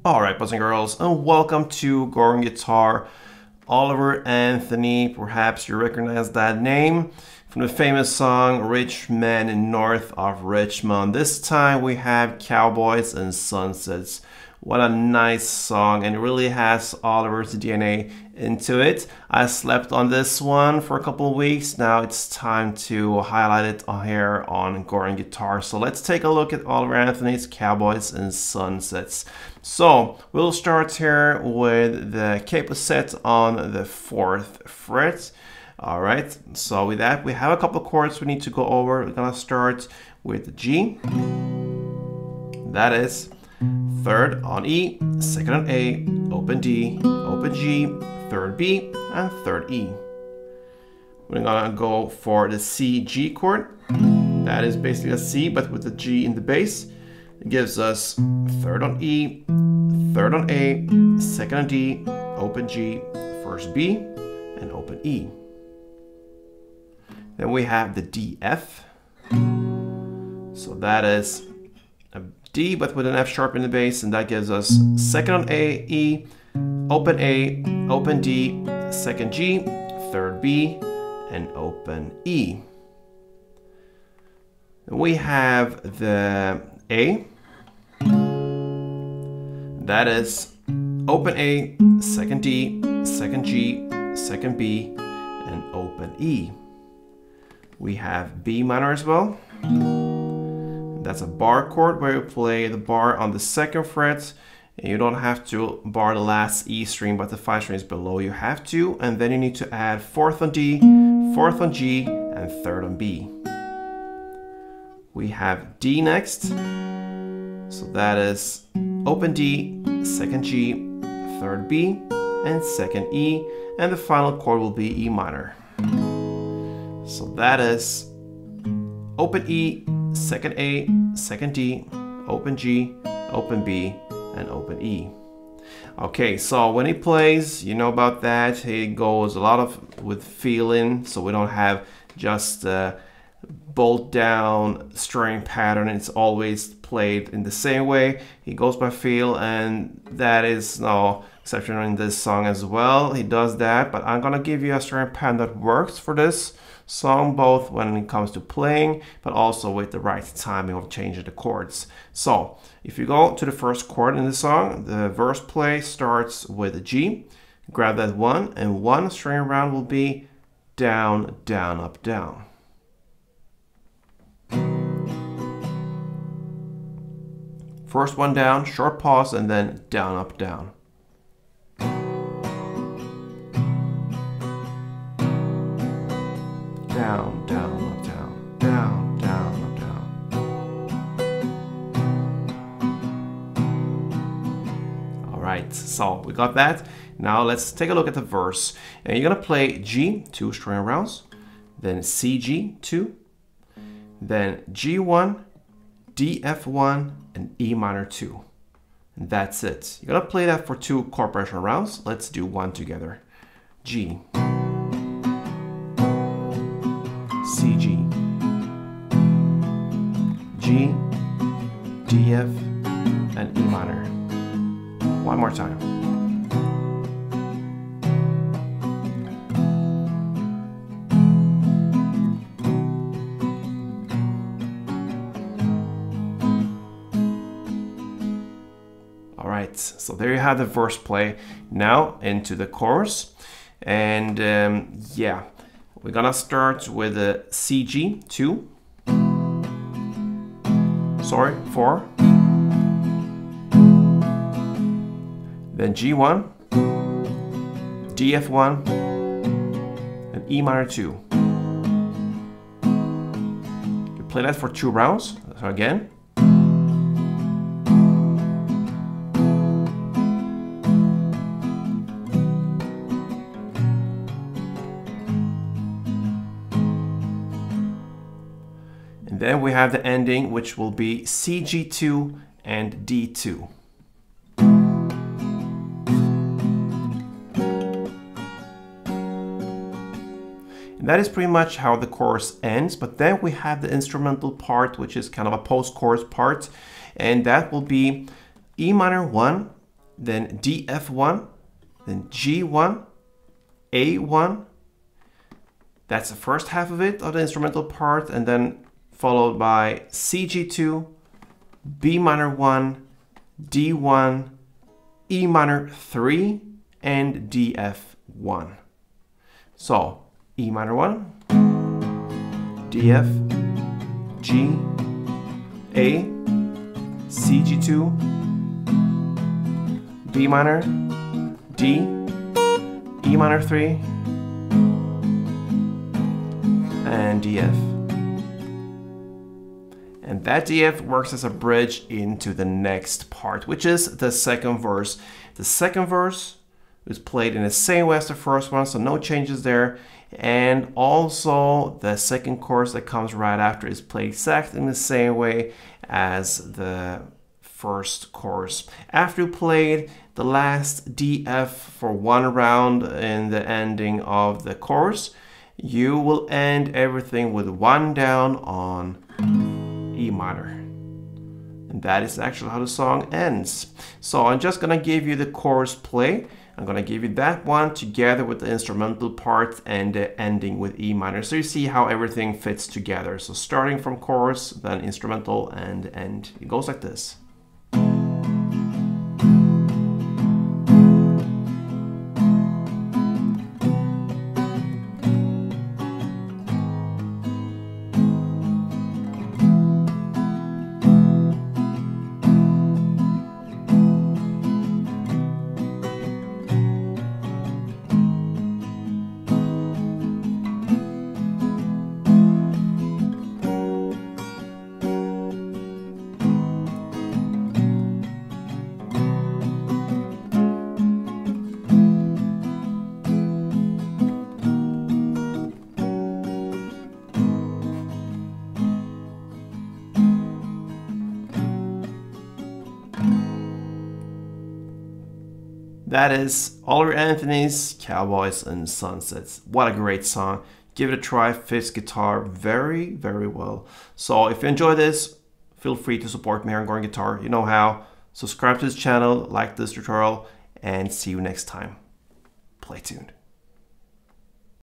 Alright, boys and girls, and welcome to Go Guitar. Oliver Anthony, perhaps you recognize that name from the famous song Rich Man North of Richmond. This time we have Cowboys and Sunsets. What a nice song, and it really has Oliver's DNA into it. I slept on this one for a couple of weeks. Now it's time to highlight it here on Go Guitar. So let's take a look at Oliver Anthony's Cowboys and Sunsets. So we'll start here with the capo set on the 4th fret. All right, so with that we have a couple of chords we need to go over. We're gonna start with the G. That is 3rd on E, 2nd on A, open D, open G, 3rd B, and 3rd E. We're gonna go for the C G chord. That is basically a C, but with the G in the bass. It gives us 3rd on E, 3rd on A, 2nd on D, open G, 1st B, and open E. Then we have the D F. So that is a D, but with an F sharp in the bass, and that gives us 2nd on A, E, open A, open D, 2nd G, 3rd B, and open E. Then we have the A. That is open A, 2nd D, 2nd G, 2nd B, and open E. We have B minor as well. That's a bar chord where you play the bar on the 2nd fret. And you don't have to bar the last E string, but the 5 strings below you have to. And then you need to add 4th on D, 4th on G, and 3rd on B. We have D next. So that is open D, 2nd G, 3rd B, and 2nd E. And the final chord will be E minor. So that is open E, 2nd A, 2nd D, open G, open B, and open E. Okay, so when he plays, you know about that. He goes a lot of with feeling, so we don't have just a bolt down string pattern. It's always played in the same way. He goes by feel, and that is no exception in this song as well. He does that, but I'm gonna give you a string pattern that works for this song, both when it comes to playing, but also with the right timing of changing the chords. So if you go to the first chord in the song, the verse play starts with a G. Grab that 1, and 1 string around will be down, down, up, down. First one down, short pause, and then down, up, down. Down, down, up, down, down, down, up, down. All right, so we got that. Now let's take a look at the verse. And you're gonna play G, 2 string rounds, then C, G, 2, then G1, D, F1, and E minor 2. And that's it. You're gonna play that for 2 chord progression rounds. Let's do one together. G, C, G, G, D, F, and E minor. One more time. All right, so there you have the verse play. Now into the chorus, and yeah. We're gonna start with a C, G, 2. Sorry, 4. Then G1, DF1, and E minor 2. You play that for 2 rounds. So again. And then we have the ending, which will be CG2 and D2. And that is pretty much how the chorus ends, but then we have the instrumental part, which is kind of a post-chorus part, and that will be E minor 1, then DF1, then G1, A1. That's the first half of it, of the instrumental part, and then followed by CG2, B minor 1, D1, E minor 3, and DF1. So E minor 1, DF, G, A, CG2, B minor, D, E minor 3, and DF. And that DF works as a bridge into the next part, which is the second verse. The second verse is played in the same way as the first one, so no changes there. And also the second chorus that comes right after is played exactly in the same way as the first chorus. After you played the last DF for one round in the ending of the chorus, you will end everything with one down on E minor. And that is actually how the song ends. So I'm just gonna give you the chorus play. I'm gonna give you that one together with the instrumental part and the ending with E minor, so you see how everything fits together. So starting from chorus, then instrumental, and end. It goes like this. That is Oliver Anthony's Cowboys and Sunsets. What a great song. Give it a try, fits guitar very, very well. So if you enjoy this, feel free to support me here on Going Guitar. You know how. Subscribe to this channel, like this tutorial, and see you next time. Play tuned.